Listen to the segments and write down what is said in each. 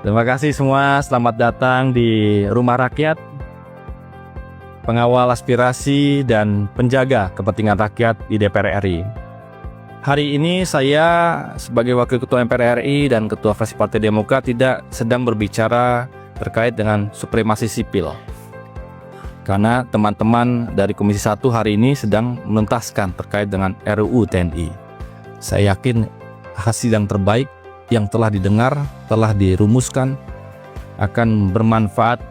Terima kasih semua, selamat datang di Rumah Rakyat, pengawal aspirasi dan penjaga kepentingan rakyat di DPR RI. Hari ini saya sebagai Wakil Ketua MPR RI dan Ketua Fraksi Partai Demokrat tidak sedang berbicara terkait dengan supremasi sipil. Karena teman-teman dari Komisi 1 hari ini sedang menuntaskan terkait dengan RUU TNI. Saya yakin hasil yang terbaik yang telah didengar, telah dirumuskan, akan bermanfaat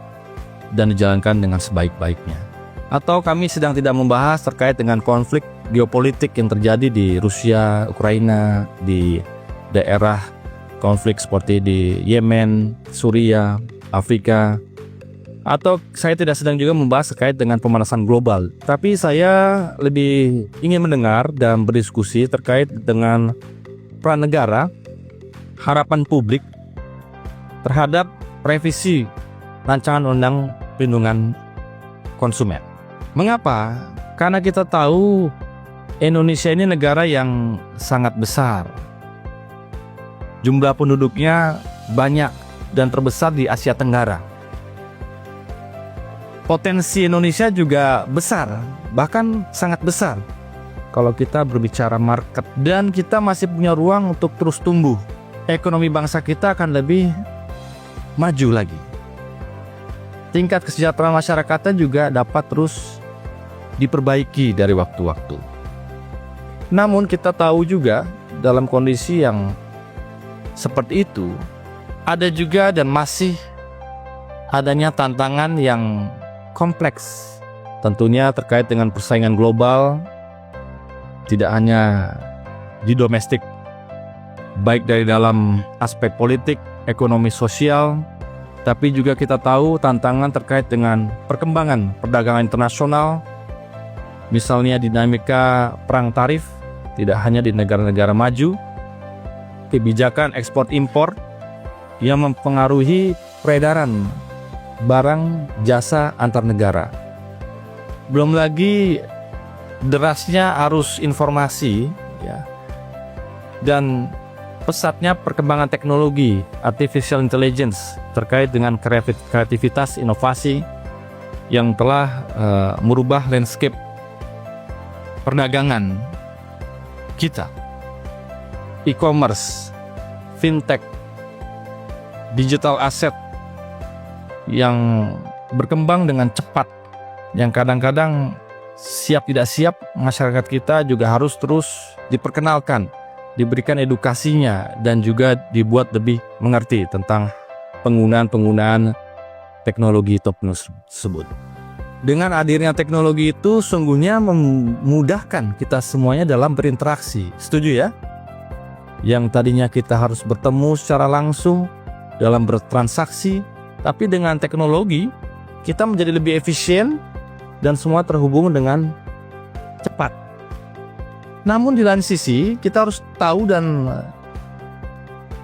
dan dijalankan dengan sebaik-baiknya. Atau kami sedang tidak membahas terkait dengan konflik geopolitik yang terjadi di Rusia, Ukraina, di daerah konflik seperti di Yemen, Suriah, Afrika. Atau saya tidak sedang juga membahas terkait dengan pemanasan global. Tapi saya lebih ingin mendengar dan berdiskusi terkait dengan peran negara, harapan publik terhadap revisi rancangan undang perlindungan konsumen. Mengapa? Karena kita tahu Indonesia ini negara yang sangat besar. Jumlah penduduknya banyak dan terbesar di Asia Tenggara. Potensi Indonesia juga besar, bahkan sangat besar. Kalau kita berbicara market, dan kita masih punya ruang untuk terus tumbuh. Ekonomi bangsa kita akan lebih maju lagi. Tingkat kesejahteraan masyarakatnya juga dapat terus diperbaiki dari waktu-waktu. Namun kita tahu juga dalam kondisi yang seperti itu, ada juga dan masih adanya tantangan yang kompleks. Tentunya terkait dengan persaingan global, tidak hanya di domestik, baik dari dalam aspek politik, ekonomi, sosial, tapi juga kita tahu tantangan terkait dengan perkembangan perdagangan internasional, misalnya dinamika perang tarif, tidak hanya di negara-negara maju, kebijakan ekspor-impor yang mempengaruhi peredaran barang jasa antar negara. Belum lagi derasnya arus informasi, ya, dan pesatnya perkembangan teknologi artificial intelligence terkait dengan kreativitas inovasi yang telah merubah landscape perdagangan kita. E-commerce, fintech, digital asset yang berkembang dengan cepat, yang kadang-kadang siap tidak siap masyarakat kita juga harus terus diperkenalkan, diberikan edukasinya, dan juga dibuat lebih mengerti tentang penggunaan teknologi top tersebut. Dengan hadirnya teknologi itu sungguhnya memudahkan kita semuanya dalam berinteraksi. Setuju ya? Yang tadinya kita harus bertemu secara langsung dalam bertransaksi, tapi dengan teknologi kita menjadi lebih efisien dan semua terhubung dengan cepat. Namun di lain sisi kita harus tahu dan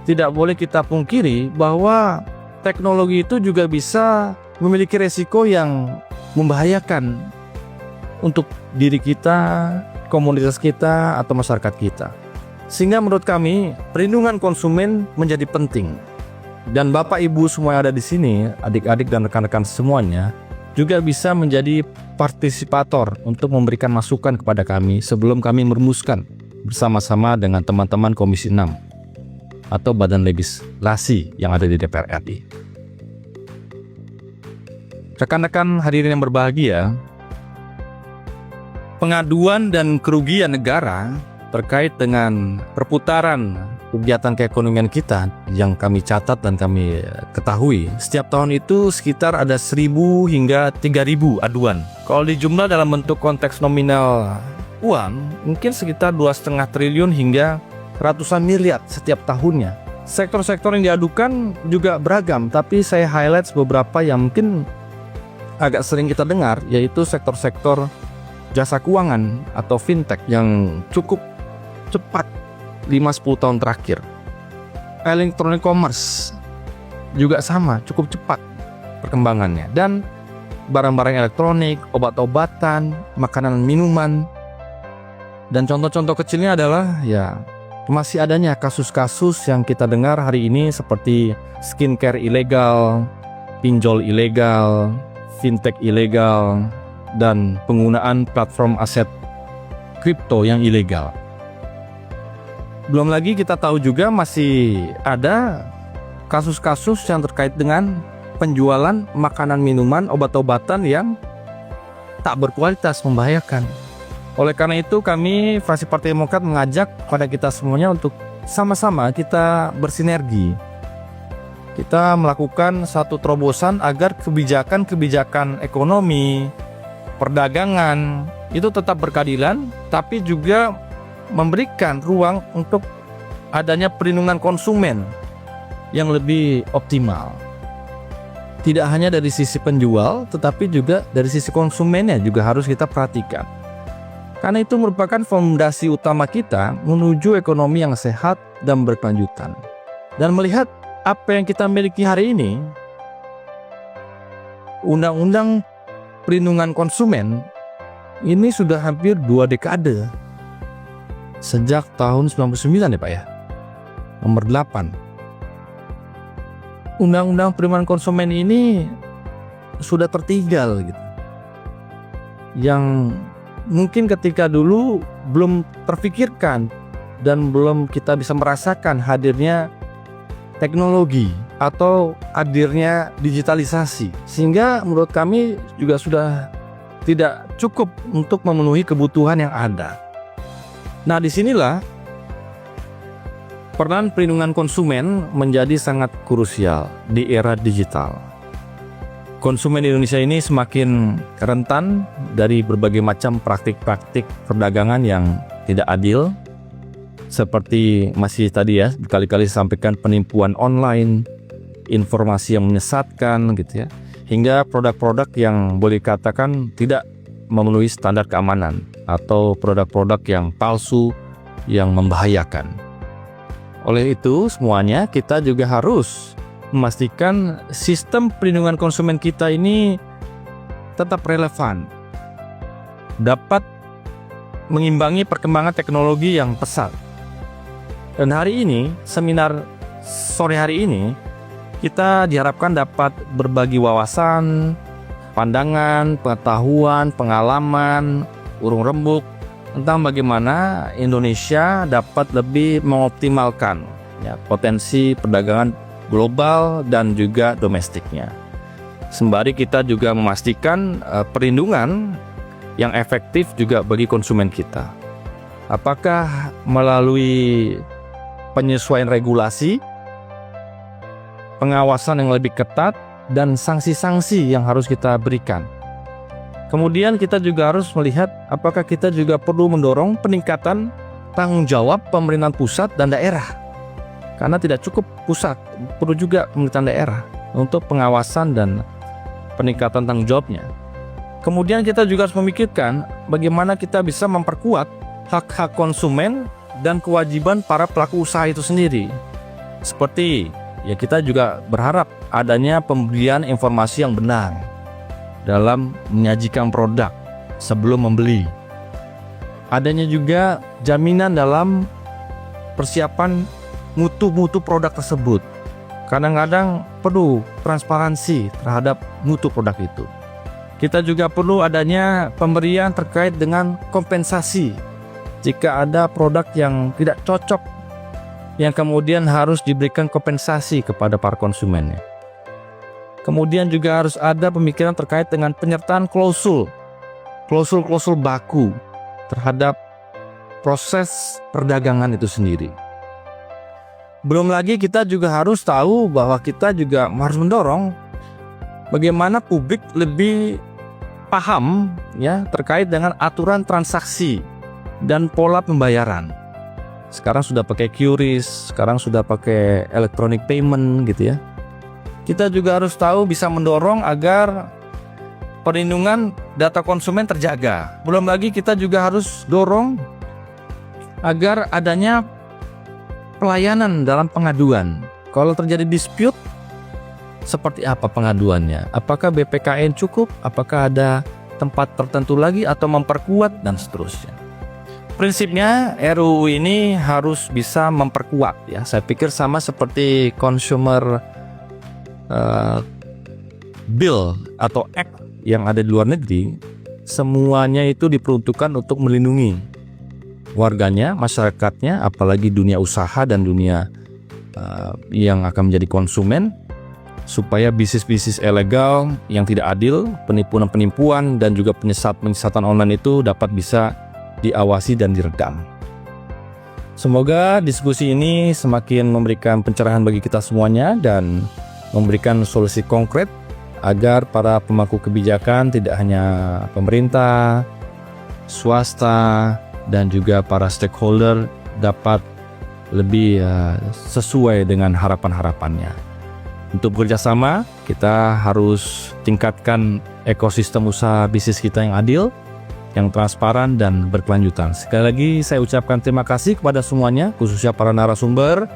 tidak boleh kita pungkiri bahwa teknologi itu juga bisa memiliki resiko yang membahayakan untuk diri kita, komunitas kita, atau masyarakat kita. Sehingga menurut kami perlindungan konsumen menjadi penting. Dan Bapak Ibu semua yang ada di sini, adik-adik dan rekan-rekan semuanya, juga bisa menjadi partisipator untuk memberikan masukan kepada kami sebelum kami merumuskan bersama-sama dengan teman-teman Komisi 6 atau Badan Legislasi yang ada di DPR RI. Rekan-rekan hadirin yang berbahagia, pengaduan dan kerugian negara terkait dengan perputaran kegiatan keekonomian kita yang kami catat dan kami ketahui, setiap tahun itu sekitar ada 1.000 hingga 3.000 aduan. Kalau dijumlah dalam bentuk konteks nominal uang, mungkin sekitar 2,5 triliun hingga ratusan miliar setiap tahunnya. Sektor-sektor yang diadukan juga beragam, tapi saya highlight beberapa yang mungkin agak sering kita dengar, yaitu sektor-sektor jasa keuangan atau fintech yang cukup cepat 5-10 tahun terakhir. Electronic commerce juga sama, cukup cepat perkembangannya. Dan barang-barang elektronik, obat-obatan, makanan, minuman. Dan contoh-contoh kecilnya adalah ya masih adanya kasus-kasus yang kita dengar hari ini seperti skincare ilegal, pinjol ilegal, fintech ilegal, dan penggunaan platform aset kripto yang ilegal. Belum lagi kita tahu juga masih ada kasus-kasus yang terkait dengan penjualan makanan, minuman, obat-obatan yang tak berkualitas, membahayakan. Oleh karena itu kami fraksi Partai Demokrat mengajak pada kita semuanya untuk sama-sama kita bersinergi. Kita melakukan satu terobosan agar kebijakan ekonomi, perdagangan itu tetap berkeadilan, tapi juga memberikan ruang untuk adanya perlindungan konsumen yang lebih optimal. Tidak hanya dari sisi penjual, tetapi juga dari sisi konsumennya juga harus kita perhatikan. Karena itu merupakan fondasi utama kita menuju ekonomi yang sehat dan berkelanjutan. Dan melihat apa yang kita miliki hari ini, Undang-Undang Perlindungan Konsumen ini sudah hampir 2 dekade. Sejak tahun 99 ya Pak ya, nomor 8. Undang-Undang Perlindungan Konsumen ini sudah tertinggal gitu. Yang mungkin ketika dulu belum terfikirkan dan belum kita bisa merasakan hadirnya teknologi atau hadirnya digitalisasi, sehingga menurut kami juga sudah tidak cukup untuk memenuhi kebutuhan yang ada. Nah, disinilah peran perlindungan konsumen menjadi sangat krusial di era digital. Konsumen di Indonesia ini semakin rentan dari berbagai macam praktik-praktik perdagangan yang tidak adil, seperti masih tadi ya berkali-kali disampaikan penipuan online, informasi yang menyesatkan gitu ya, hingga produk-produk yang boleh dikatakan tidak memenuhi standar keamanan atau produk-produk yang palsu yang membahayakan. Oleh itu semuanya kita juga harus memastikan sistem perlindungan konsumen kita ini tetap relevan, dapat mengimbangi perkembangan teknologi yang pesat. Dan hari ini, seminar sore hari ini, kita diharapkan dapat berbagi wawasan, pandangan, pengetahuan, pengalaman, urung rembuk tentang bagaimana Indonesia dapat lebih mengoptimalkan ya, potensi perdagangan global dan juga domestiknya. Sembari kita juga memastikan perlindungan yang efektif juga bagi konsumen kita. Apakah melalui penyesuaian regulasi, pengawasan yang lebih ketat, dan sanksi-sanksi yang harus kita berikan. Kemudian kita juga harus melihat apakah kita juga perlu mendorong peningkatan tanggung jawab pemerintahan pusat dan daerah. Karena tidak cukup pusat, perlu juga pemerintahan daerah untuk pengawasan dan peningkatan tanggung jawabnya. Kemudian kita juga harus memikirkan bagaimana kita bisa memperkuat hak-hak konsumen dan kewajiban para pelaku usaha itu sendiri. Seperti ya kita juga berharap adanya pemberian informasi yang benar dalam menyajikan produk sebelum membeli. Adanya juga jaminan dalam persiapan mutu produk tersebut. Kadang-kadang perlu transparansi terhadap mutu produk itu. Kita juga perlu adanya pemberian terkait dengan kompensasi jika ada produk yang tidak cocok, yang kemudian harus diberikan kompensasi kepada para konsumennya. Kemudian juga harus ada pemikiran terkait dengan penyertaan klausul baku terhadap proses perdagangan itu sendiri. Belum lagi kita juga harus tahu bahwa kita juga harus mendorong bagaimana publik lebih paham ya terkait dengan aturan transaksi dan pola pembayaran. Sekarang sudah pakai QRIS, sekarang sudah pakai electronic payment gitu ya. Kita juga harus tahu bisa mendorong agar perlindungan data konsumen terjaga. Belum lagi kita juga harus dorong agar adanya pelayanan dalam pengaduan. Kalau terjadi dispute, seperti apa pengaduannya? Apakah BPKN cukup? Apakah ada tempat tertentu lagi atau memperkuat dan seterusnya? Prinsipnya RUU ini harus bisa memperkuat ya. Saya pikir sama seperti consumer bill atau act yang ada di luar negeri, semuanya itu diperuntukkan untuk melindungi warganya, masyarakatnya, apalagi dunia usaha dan dunia yang akan menjadi konsumen, supaya bisnis-bisnis ilegal yang tidak adil, penipuan-penipuan dan juga penyesatan online itu dapat bisa diawasi dan diredam. Semoga diskusi ini semakin memberikan pencerahan bagi kita semuanya dan memberikan solusi konkret agar para pemangku kebijakan, tidak hanya pemerintah, swasta, dan juga para stakeholder dapat lebih sesuai dengan harapan-harapannya. Untuk bekerjasama, kita harus tingkatkan ekosistem usaha bisnis kita yang adil, yang transparan dan berkelanjutan. Sekali lagi saya ucapkan terima kasih kepada semuanya, khususnya para narasumber,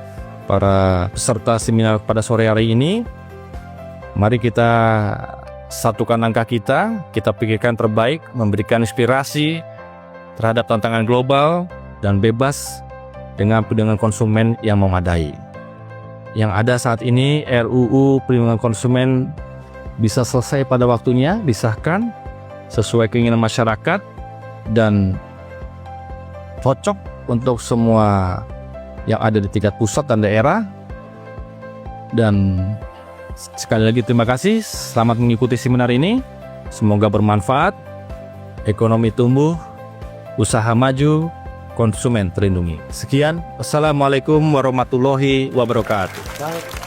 para peserta seminar pada sore hari ini. Mari kita satukan langkah kita pikirkan terbaik, memberikan inspirasi terhadap tantangan global dan bebas dengan perlindungan konsumen yang memadai. Yang ada saat ini, RUU Perlindungan Konsumen bisa selesai pada waktunya, disahkan sesuai keinginan masyarakat dan cocok untuk semua yang ada di tingkat pusat dan daerah. Dan sekali lagi terima kasih, selamat mengikuti seminar ini, semoga bermanfaat, ekonomi tumbuh, usaha maju, konsumen terlindungi. Sekian, wassalamualaikum warahmatullahi wabarakatuh.